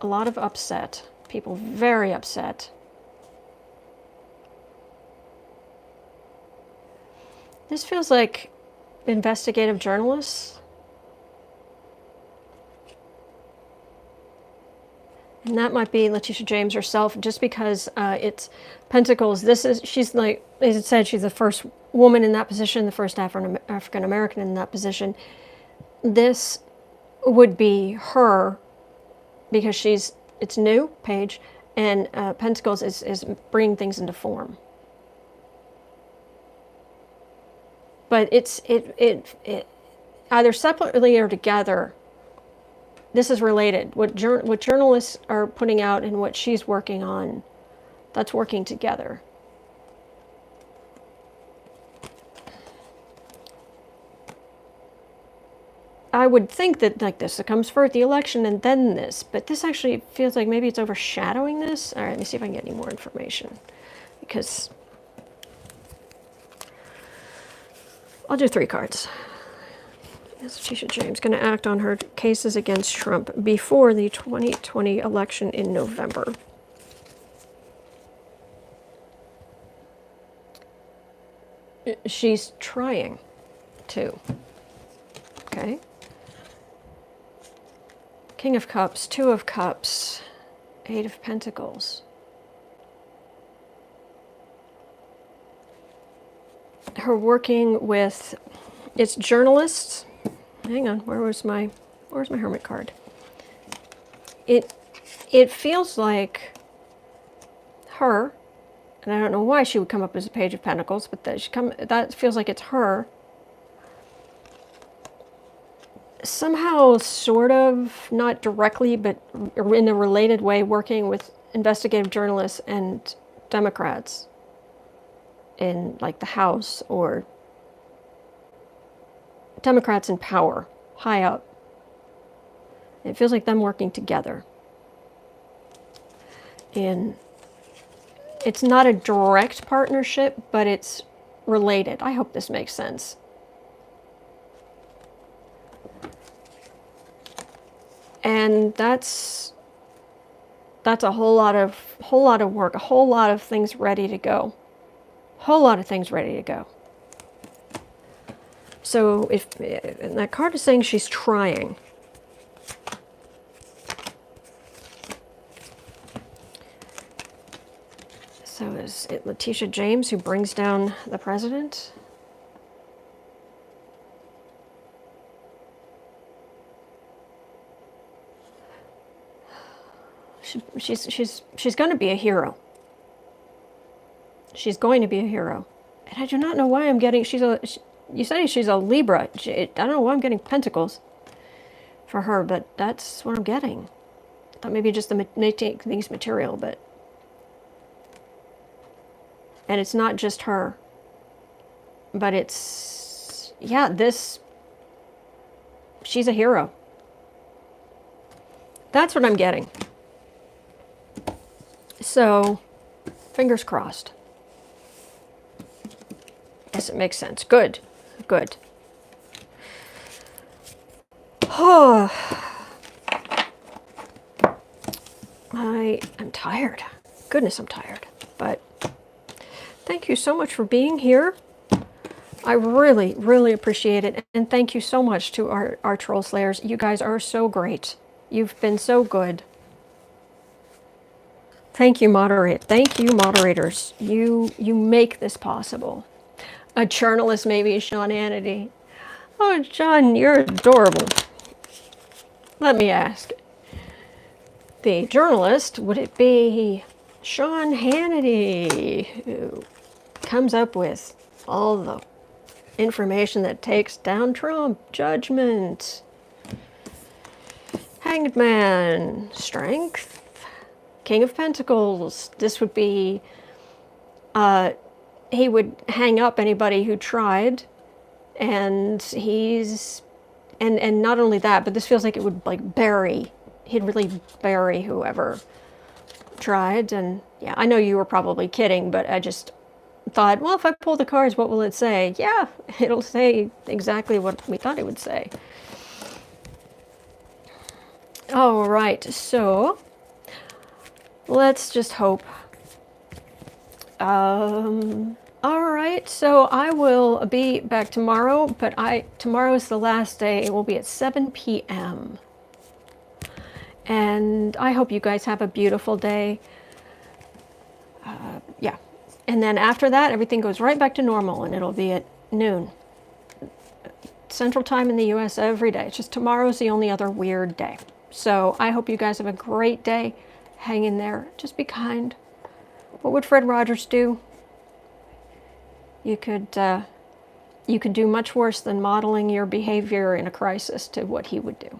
A lot of upset. People very upset. This feels like investigative journalists. And that might be Letitia James herself, just because it's Pentacles. She's like, as it said, she's the first woman in that position, the first African American in that position. This would be her, because it's new, Page, and Pentacles is bringing things into form. But it either separately or together. This is related. What journalists are putting out and what she's working on, that's working together. I would think that like this, it comes first, the election, and then this. But this actually feels like maybe it's overshadowing this. All right, let me see if I can get any more information, because I'll do 3 cards. Letitia James going to act on her cases against Trump before the 2020 election in November. She's trying to. Okay. King of Cups, Two of Cups, Eight of Pentacles. Her working with, it's journalists. Hang on, where's my Hermit card? It feels like her, and I don't know why she would come up as a Page of Pentacles, but that feels like it's her. Somehow, sort of, not directly, but in a related way, working with investigative journalists and Democrats in like the House, or Democrats in power, high up. It feels like them working together. And it's not a direct partnership, but it's related. I hope this makes sense. And that's a whole lot of work, a whole lot of things ready to go. Whole lot of things ready to go. So if and that card is saying she's trying. So is it Letitia James who brings down the president? She's going to be a hero. She's going to be a hero. And I do not know why I'm getting, you say she's a Libra. I don't know why I'm getting pentacles for her, but that's what I'm getting. I thought maybe just the Nineteenth material, but. And it's not just her. But it's, yeah, she's a hero. That's what I'm getting. So, fingers crossed. Yes, it makes sense. Good. Good. Oh, I am tired. Goodness, I'm tired. But thank you so much for being here. I really, really appreciate it. And thank you so much to our Troll Slayers. You guys are so great. You've been so good. Thank you, Thank you, moderators. You make this possible. A journalist, maybe Sean Hannity. Oh, John, you're adorable. Let me ask. The journalist, would it be Sean Hannity, who comes up with all the information that takes down Trump, judgment, Hanged Man, strength, King of Pentacles? This would be, he would hang up anybody who tried, and and not only that, but this feels like it would he'd really bury whoever tried. And yeah, I know you were probably kidding, but I just thought, well, if I pull the cards, what will it say? Yeah, it'll say exactly what we thought it would say. All right, so let's just hope. All right, so I will be back tomorrow, but tomorrow is the last day. It will be at 7 p.m. And I hope you guys have a beautiful day. Yeah. And then after that, everything goes right back to normal, and it'll be at noon. Central Time in the U.S. every day. It's just tomorrow's the only other weird day. So I hope you guys have a great day. Hang in there. Just be kind. What would Fred Rogers do? You could do much worse than modeling your behavior in a crisis to what he would do.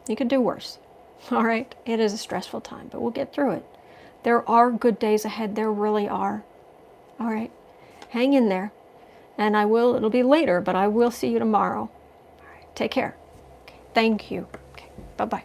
You could do worse. All right? It is a stressful time, but we'll get through it. There are good days ahead. There really are. All right? Hang in there. And it'll be later, but I will see you tomorrow. All right. Take care. Okay. Thank you. Okay. Bye-bye.